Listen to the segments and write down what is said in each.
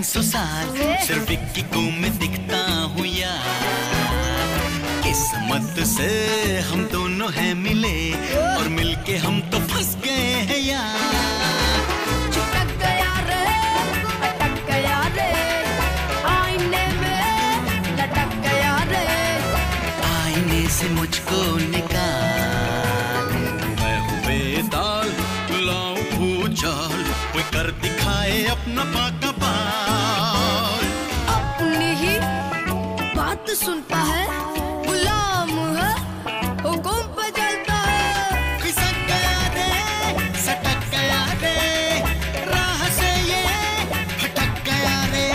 300 साल सिर्फ विक्की को मैं दिखता हूँ यार। किस्मत से हम दोनों हैं मिले और मिलके हम तो फंस गए हैं यार। चिपक गया रे, अटक गया रे, आईने में लटक गया रे, आईने से मुझको निकाल। मैं हूँ बेताल, लाऊं भूचाल, कोई कर दिखाए अपना पाका बाल। अपनी ही बात सुनता है, गुलाम है, हुकुम पे चलता है। खिसक गया रे, सटक गया रे, राह से ये भटक गया रे,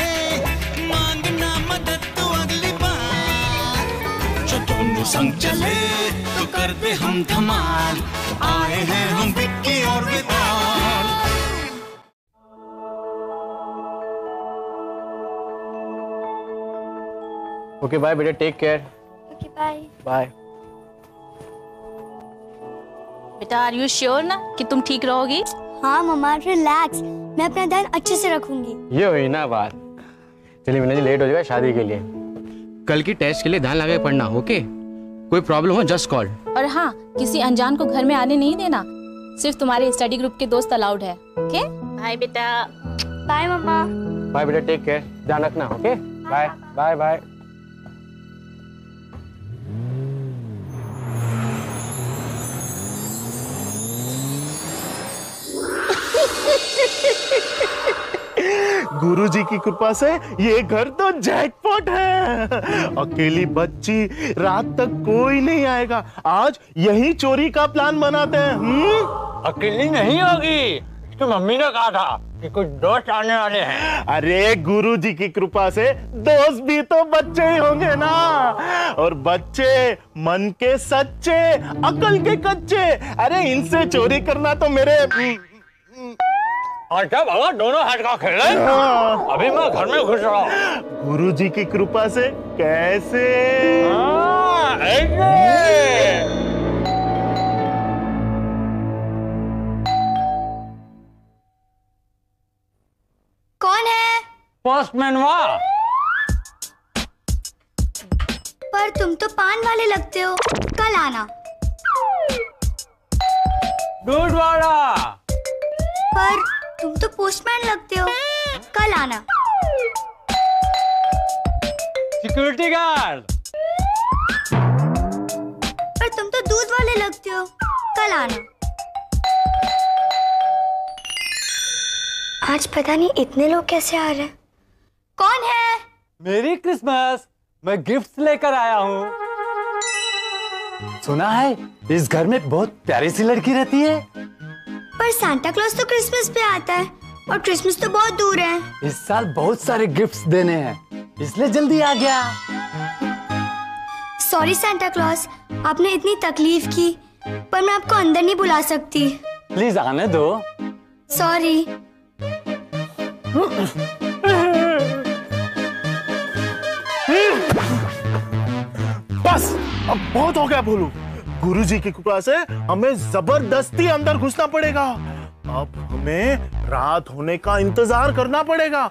मांगना मदद तो अगली बार। जो दोनों संग चले तो कर दे हम धमाल, आए हैं हम विक्की और विशाल। ओके बाय बेटा, take care. Okay bye. Bye. बेटा आर यू श्योर ना कि तुम ठीक रहोगी? हाँ मम्मा, रिलैक्स, मैं अपना ध्यान अच्छे से रखूंगी। ये हुई ना बात। चलिए मीना जी, लेट हो जाएगा शादी के लिए। कल की टेस्ट के लिए ध्यान लगा के पढ़ना, ओके? कोई प्रॉब्लम हो जस्ट कॉल। और हाँ, किसी अनजान को घर में आने नहीं देना, सिर्फ तुम्हारे स्टडी ग्रुप के दोस्त अलाउड है। ओके बाय बेटा। बाय मम्मा। बाय बेटा, टेक केयर, ध्यान रखना। Okay bye bye bye. गुरुजी की कृपा से ये घर तो जैकपॉट है। अकेली बच्ची, रात तक कोई नहीं आएगा। आज यही चोरी का प्लान बनाते हैं। अकेली नहीं होगी, तो मम्मी ने कहा था कि कुछ दोस्त आने वाले हैं। अरे गुरुजी की कृपा से दोस्त भी तो बच्चे ही होंगे ना। और बच्चे मन के सच्चे, अकल के कच्चे। अरे इनसे चोरी करना तो मेरे अच्छा बाबा, दोनों हाथ का खेल है। अभी मैं घर में घुस रहा हूँ। गुरुजी की कृपा से कैसे? कौन है? पोस्टमैन वाह। पर तुम तो पान वाले लगते हो, कल आना। दूध वाला। पर तुम तो पोस्टमैन लगते हो, कल आना। Security guard. पर तुम तो दूध वाले लगते हो, कल आना। आज पता नहीं इतने लोग कैसे आ रहे हैं। कौन है? मेरी क्रिसमस, मैं गिफ्ट लेकर आया हूँ। सुना है इस घर में बहुत प्यारी सी लड़की रहती है। पर सांता क्लॉज तो क्रिसमस पे आता है और क्रिसमस तो बहुत दूर है। इस साल बहुत सारे गिफ्ट्स देने हैं, इसलिए जल्दी आ गया। सॉरी सांता क्लॉज, आपने इतनी तकलीफ की, पर मैं आपको अंदर नहीं बुला सकती। प्लीज आने दो। सॉरी। बस अब बहुत हो गया भोलू। गुरुजी की कृपा से हमें जबरदस्ती अंदर घुसना पड़ेगा। अब हमें रात होने का इंतजार करना पड़ेगा।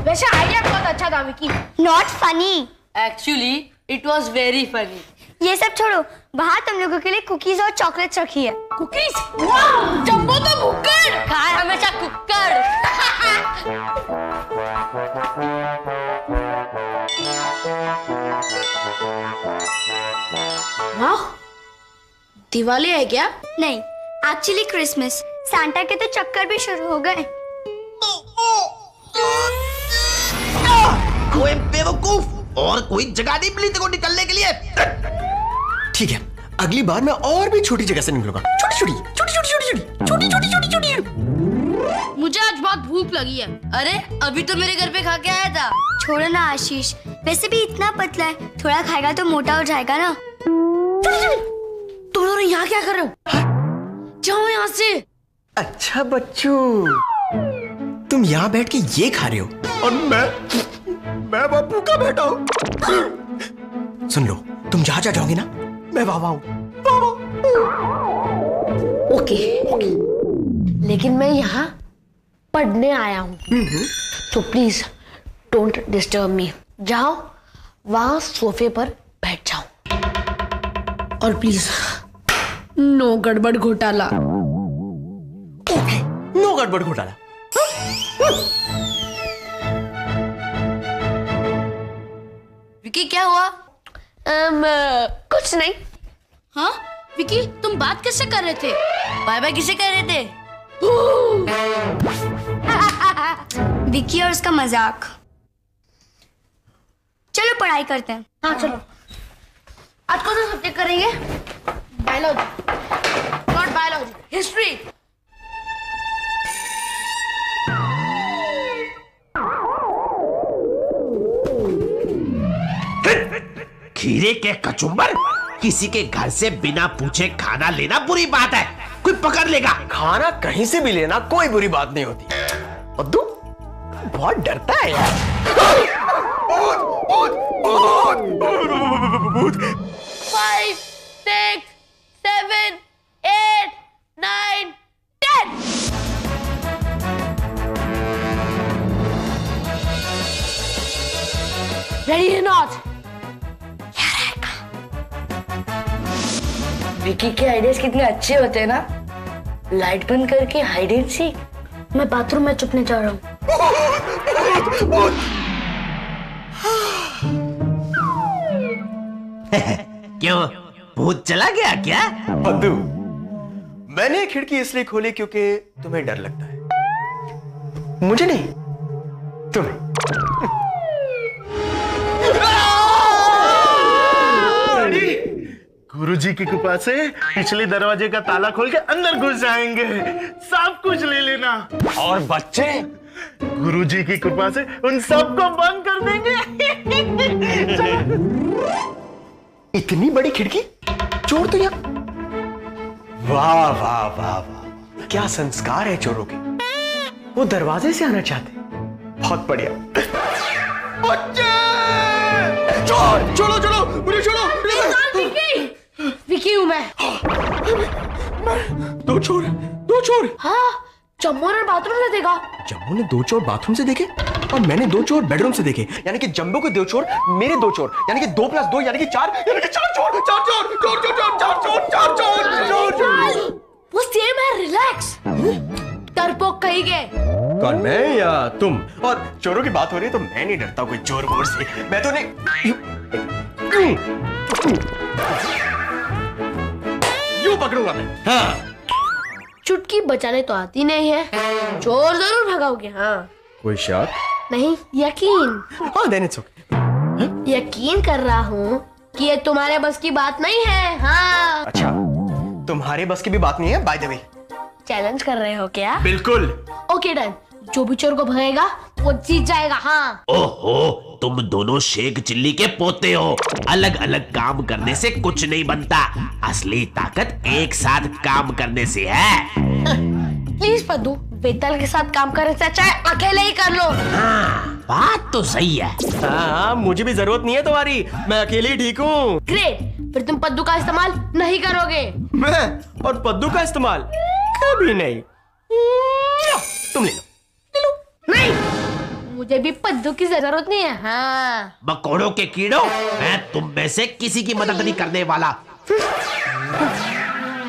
वैसे आइडिया बहुत अच्छा था Vicky. Not funny. Actually it was very funny. ये सब छोड़ो, बाहर तुम लोगों के लिए कुकीज और चॉकलेट्स रखी है। कुकीज? वाह, जंबो तो भुक्कड़ खाए हमेशा कुक्कड़। वाह, दिवाली है क्या? नहीं, एक्चुअली क्रिसमस। सांता के तो चक्कर भी शुरू हो गए। ओए बेवकूफ, और कोई जगह नहीं मिली तेरे को निकलने के लिए। ठीक है, अगली बार मैं और भी छोटी जगह से निकलूंगा। छोटी छोटी छोटी छोटी छोटी छोटी छोटी छोटी छोटी छोटी। मुझे आज बहुत भूख लगी है। अरे अभी तो मेरे घर पे खा के आया था। छोड़ो ना आशीष, वैसे भी इतना पतला है, थोड़ा खाएगा तो मोटा हो जाएगा ना। तुम लोग यहाँ क्या कर रहे हो? जाओ यहाँ से। अच्छा बच्चू, तुम यहाँ बैठ के ये खा रहे हो और मैं वहां भूखा बैठा हूँ। सुन लो, तुम जहाँ जाओगे ना, मैं वहां हूँ। ओके, लेकिन मैं यहाँ पढ़ने आया हूँ, तो प्लीज डोंट डिस्टर्ब मी। जाओ वहां सोफे पर बैठ जाओ, और प्लीज नो गड़बड़ घोटाला। नो गड़बड़ घोटाला। विकी क्या हुआ? कुछ नहीं। हाँ विकी, तुम बात किससे कर रहे थे? बाय बाय किसे कर रहे थे? विकी और उसका मजाक। चलो पढ़ाई करते हैं। हाँ चलो। आज कौन सा सब्जेक्ट करेंगे? Biology, not biology, history. खीरे के कचुम्बर, किसी के घर से बिना पूछे खाना लेना बुरी बात है, कोई पकड़ लेगा। खाना कहीं से भी लेना कोई बुरी बात नहीं होती। पद्दू बहुत डरता है यार। 5, 6, 7, 8, 9, 10। Ready not? विकी के आइडियाज कितने अच्छे होते हैं ना। लाइट बंद करके हाइड एंड सीक। मैं बाथरूम में छुपने जा रहा हूँ। क्यों, भूत चला गया क्या? पद्दू, मैंने खिड़की इसलिए खोली क्योंकि तुम्हें डर लगता है, मुझे नहीं, तुम्हें। गुरुजी की कृपा से पिछले दरवाजे का ताला खोल के अंदर घुस जाएंगे, सब कुछ ले लेना। और बच्चे, गुरुजी की कृपा से उन सबको बंद कर देंगे। इतनी बड़ी खिड़की, चोर तो यहाँ। वाह वाह वाह वाह, क्या संस्कार है चोरों के, वो दरवाजे से आना चाहते। बहुत बढ़िया। बच्चे, चोर, छोड़ो छोड़ो, मुझे छोड़ो। विकी हूँ मैं। दो चोर। हाँ, जम्मू ने बाथरूम से देखा। जम्मू ने 2 चोर बाथरूम से देखे और मैंने 2 चोर बेडरूम से देखे, यानी कि जम्बो के 2 चोर, मेरे 2 चोर, यानी कि 2 + 2 यानी कि 4, यानी कि 4 चोर। वो सेम है, रिलैक्स। डरपोक कहीं गए। कौन, मैं या तुम? और चोरों की बात हो रही है तो मैं नहीं डरता कोई चोर वोर से, मैं तो नहीं। यूं पकड़ूंगा मैं। हाँ, चुटकी बचाने तो आती नहीं है, चोर जरूर भगाओगे। हाँ, कोई शक नहीं, यकीन। हाँ, देन इट्स ओके। यकीन कर रहा हूँ कि ये तुम्हारे बस की बात नहीं है। हाँ। अच्छा, तुम्हारे बस की भी बात नहीं है। बाय द वे, चैलेंज कर रहे हो क्या? बिल्कुल। ओके डन, जो भी चोर को भगाएगा वो जीत जाएगा। हाँ। ओहो, तुम दोनों शेख चिल्ली के पोते हो। अलग अलग काम करने से कुछ नहीं बनता, असली ताकत एक साथ काम करने से है। प्लीज पद्दू, बेताल के साथ काम करने से अच्छा है अकेले ही कर लो। हाँ, बात तो सही है। हाँ, मुझे भी जरूरत नहीं है तुम्हारी, मैं अकेले ही ठीक हूँ। ग्रेट, फिर तुम पद्दू का इस्तेमाल नहीं करोगे। मैं और पद्दू का इस्तेमाल कभी नहीं। तुम ले लो। नहीं, मुझे भी पद्दू की जरूरत नहीं है। हाँ। मकोड़ों के कीड़ों, मैं तुम में से किसी की मदद नहीं करने वाला।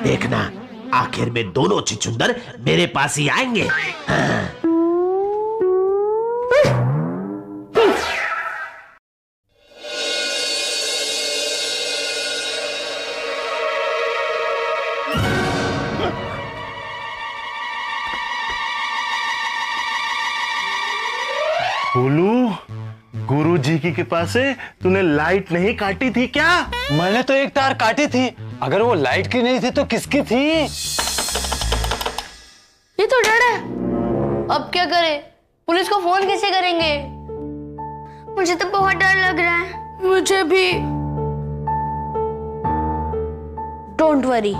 देखना, आखिर में दोनों छिछुंदर मेरे पास ही आएंगे। हाँ। बोलू, जी की कृपा से तूने लाइट नहीं काटी थी क्या? मैंने तो एक तार काटी थी, अगर वो लाइट की नहीं थी तो किसकी थी? ये तो डर है, अब क्या करें? पुलिस को फोन कैसे करेंगे? मुझे तो बहुत डर लग रहा है। मुझे भी। डोंट वरी,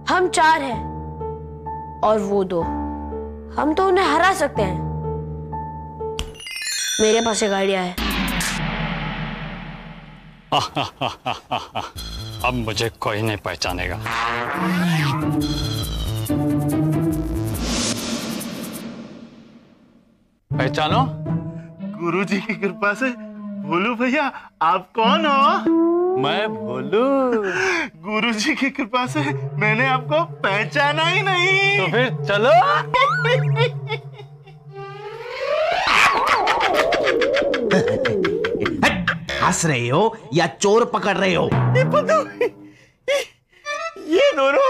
हम 4 हैं और वो 2, हम तो उन्हें हरा सकते हैं। मेरे पास एक आइडिया है। अब मुझे कोई नहीं पहचानेगा। पहचानो? गुरुजी की कृपा से भोलू भैया, आप कौन हो? मैं भोलू। गुरुजी की कृपा से मैंने आपको पहचाना ही नहीं। तो फिर चलो। हंस रहे हो या चोर पकड़ रहे हो? ये दोनों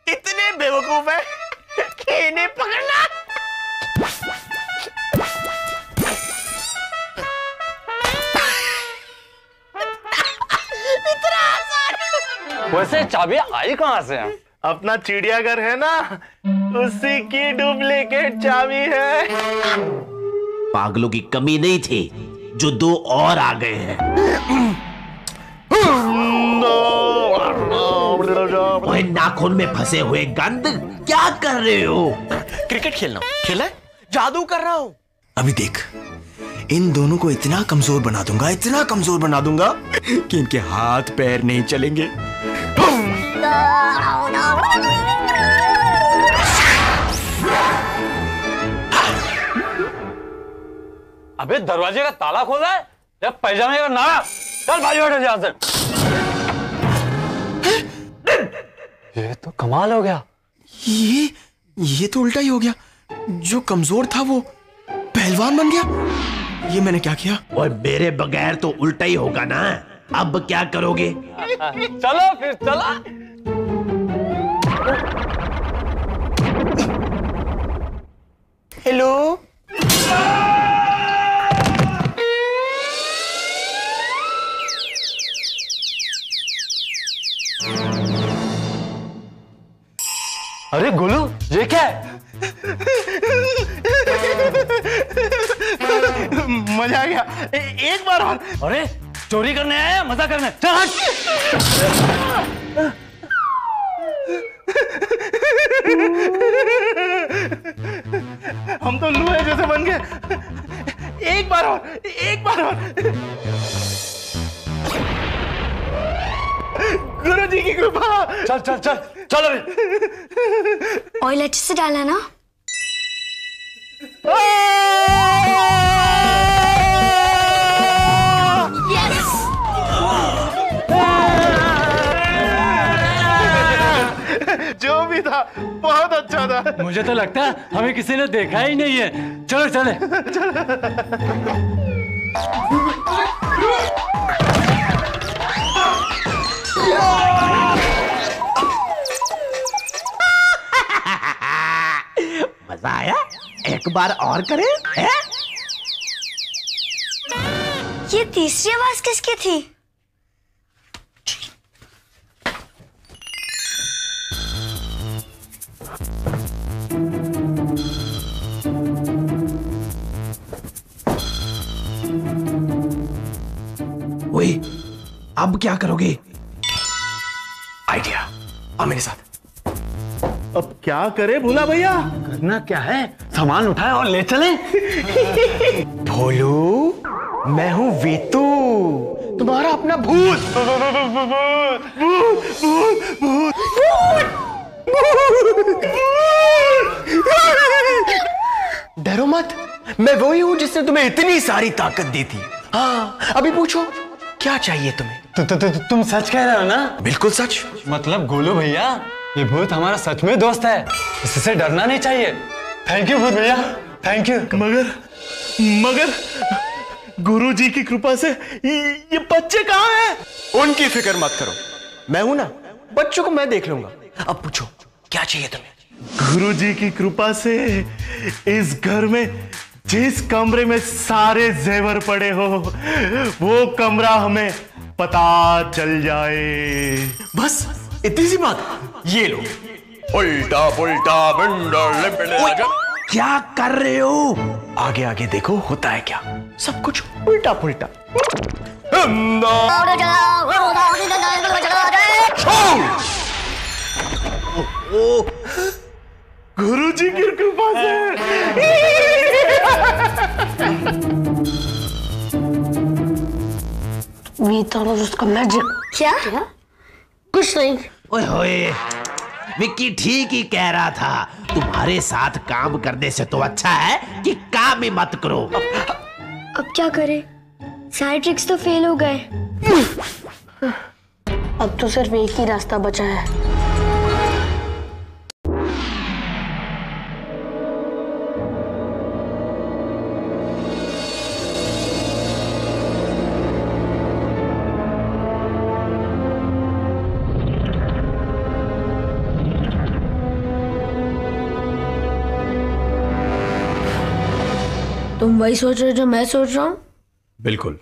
इतने बेवकूफ है कि इन्हें पकड़ना। वैसे चाबी आई कहां से? अपना चिड़ियाघर है ना, उसी की डुप्लीकेट चाबी है। पागलों की कमी नहीं थी, जो 2 और आ गए हैं। ओए नाखून में फंसे हुए गंद, क्या कर रहे हो? क्रिकेट खेलना खेला, जादू कर रहा हूं। अभी देख, इन दोनों को इतना कमजोर बना दूंगा, इतना कमजोर बना दूंगा कि इनके हाथ पैर नहीं चलेंगे। अबे दरवाजे का ताला खोला है या पैजामे का नारा? चल भाई बैठो यहां से। ये तो कमाल हो गया। ये तो उल्टा ही हो गया। जो कमजोर था वो पहलवान बन गया। ये मैंने क्या किया? और मेरे बगैर तो उल्टा ही होगा ना। अब क्या करोगे? चलो फिर चला। हेलो। अरे गोलू, ये क्या है? मजा आ गया। एक बार और। अरे चोरी करने आया, मजा करने? चल हट। हम तो लूहे जैसे बन गए। एक बार और, एक बार और। गुरुजी की कृपा। चल चल चल चल। अभी ऑयल अच्छे से डाला ना? जो भी था बहुत अच्छा था। मुझे तो लगता है हमें किसी ने देखा ही नहीं है। चलो चले। मजा आया? एक बार और करें? ये तीसरी आवाज किसकी थी? ओए, अब क्या करोगे? आइडिया, आ मेरे साथ। अब क्या करे भोला भैया? करना क्या है? सामान उठाए और ले चले। भोलू, मैं हूं वीतू, तुम्हारा अपना भूत। डरो मत, मैं वही हूं जिसने तुम्हें इतनी सारी ताकत दी थी। हाँ, अभी पूछो क्या चाहिए तुम्हें? तुम सच कह रहे हो ना? बिल्कुल सच। मतलब गोलू भैया, ये भूत हमारा सच में दोस्त है, इससे डरना नहीं चाहिए। थैंक यू भूत भैया, थैंक यू। मगर गुरुजी की कृपा से ये बच्चे कहाँ हैं? उनकी फिक्र मत करो, मैं हूं ना, बच्चों को मैं देख लूंगा। अब पूछो क्या चाहिए तुम्हें? गुरुजी की कृपा से इस घर में जिस कमरे में सारे जेवर पड़े हो वो कमरा हमें पता चल जाए। बस इतनी सी बात। ये लो। उल्टा पुल्टा क्या कर रहे हो? आगे आगे देखो होता है क्या। सब कुछ उल्टा पुल्टा। गुरुजी की कृपा से। We thought it was उसका मैजिक। क्या? कुछ नहीं। ओए होए, विक्की ठीक ही कह रहा था। तुम्हारे साथ काम करने से तो अच्छा है कि काम ही मत करो। अब क्या करें? सारे ट्रिक्स तो फेल हो गए। अब तो सिर्फ एक ही रास्ता बचा है। तुम वही सोच रहे हो जो मैं सोच रहा हूँ? बिल्कुल।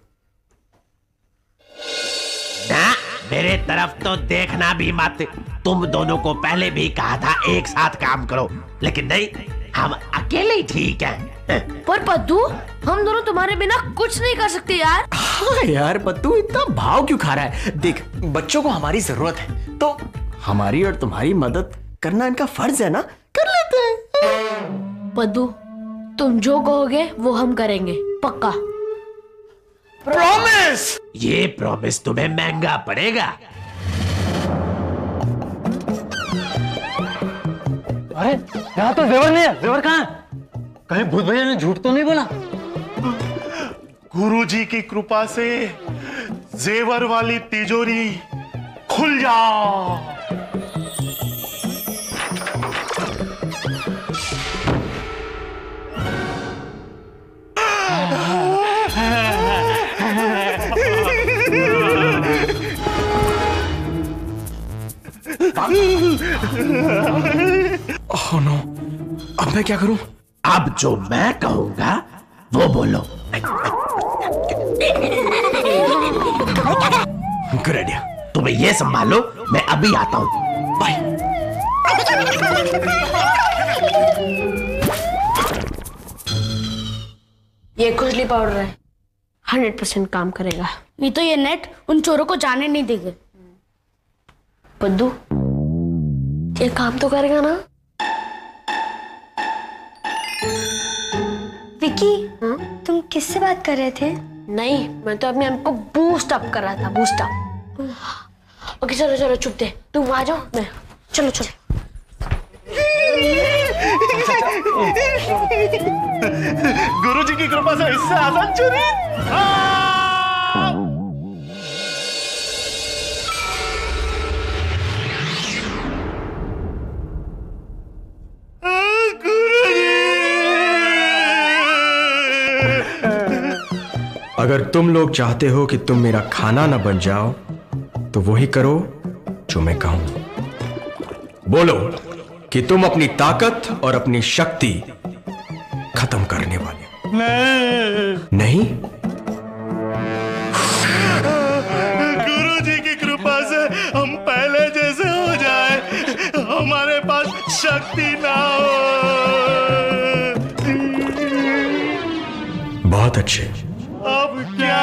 ना, मेरे तरफ तो देखना भी मत। तुम दोनों को पहले भी कहा था एक साथ काम करो, लेकिन नहीं, हम अकेले ही ठीक हैं। पर पद्दू, हम दोनों तुम्हारे बिना कुछ नहीं कर सकते यार। हाँ यार पत्तू, इतना भाव क्यों खा रहा है? देख, बच्चों को हमारी जरूरत है तो हमारी और तुम्हारी मदद करना इनका फर्ज है ना। कर लेते हैं। पद्दू, तुम जो कहोगे वो हम करेंगे, पक्का। प्रॉमिस। ये प्रॉमिस तुम्हें महंगा पड़ेगा। अरे यहाँ तो जेवर नहीं है। जेवर कहाँ है? कहीं भूत भैया ने झूठ तो नहीं बोला? गुरुजी की कृपा से जेवर वाली तिजोरी खुल जा। ओह नो, अब मैं क्या करूं? अब जो मैं कहूंगा वो बोलो। Good idea. तुम्हें ये संभालो, मैं अभी आता हूं। बाय। ये खुजली पाउडर है, 100% काम करेगा। नहीं तो ये नेट उन चोरों को जाने नहीं देंगे। पद्दू, ये काम तो करेगा ना? विकी, तुम किससे बात कर रहे थे? नहीं, मैं तो अपने आप को बूस्ट अप कर रहा था। Boost up. ओके चलो चलो, चुप दे। तुम आ जाओ, मैं चलो चलो। गुरुजी की कृपा से इससे आसान चोरी। अगर तुम लोग चाहते हो कि तुम मेरा खाना ना बन जाओ तो वही करो जो मैं कहूं। बोलो कि तुम अपनी ताकत और अपनी शक्ति खत्म करने वाले हो। नहीं? गुरुजी की कृपा से हम पहले जैसे हो जाए, हमारे पास शक्ति ना हो। बहुत अच्छे। अब क्या?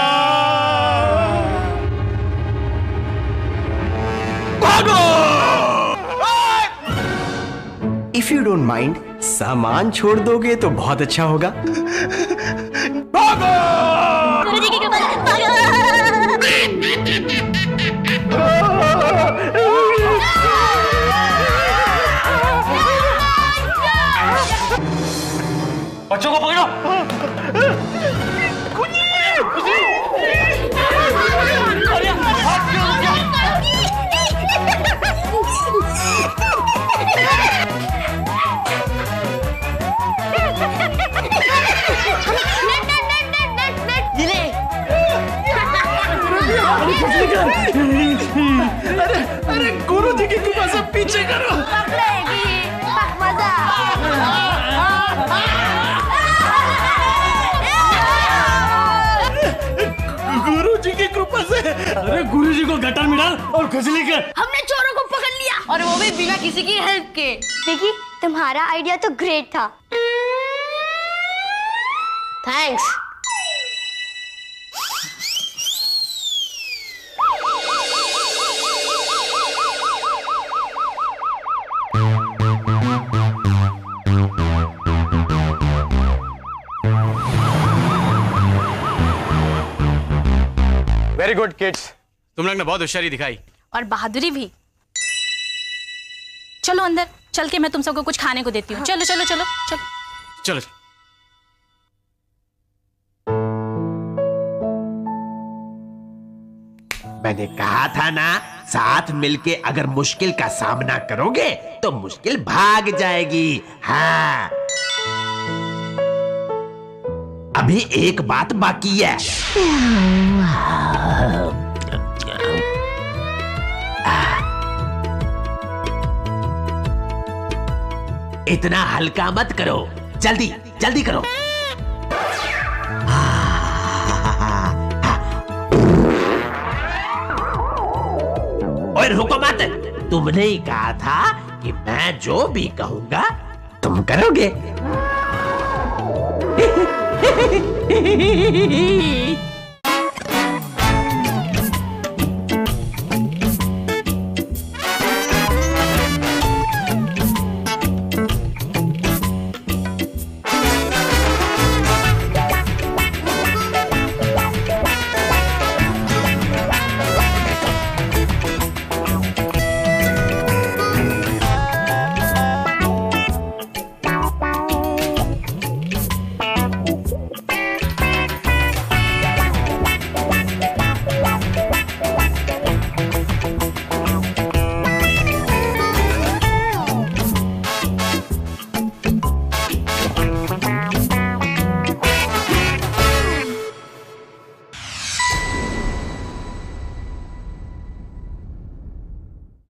इफ यू डोंट माइंड, सामान छोड़ दोगे तो बहुत अच्छा होगा। बच्चों को पकड़ो। अरे गुरुजी की कृपा से पीछे करो। मजा। अरे गुरुजी को गटर में डाल और खुजली कर। हमने चोरों को पकड़ लिया, और वो भी बिना किसी की हेल्प के। देखी, तुम्हारा आइडिया तो ग्रेट था। थैंक्स। वेरी गुड किड्स, तुम लोग ने बहुत होशियारी दिखाई और बहादुरी भी। चलो अंदर चल के मैं तुम सबको कुछ खाने को देती हूँ। चलो चलो चलो चलो चलो। मैंने कहा था ना, साथ मिलके अगर मुश्किल का सामना करोगे तो मुश्किल भाग जाएगी। हाँ, अभी एक बात बाकी है। इतना हल्का मत करो, जल्दी जल्दी करो। और रुको मत, तुमने ही कहा था कि मैं जो भी कहूंगा तुम करोगे।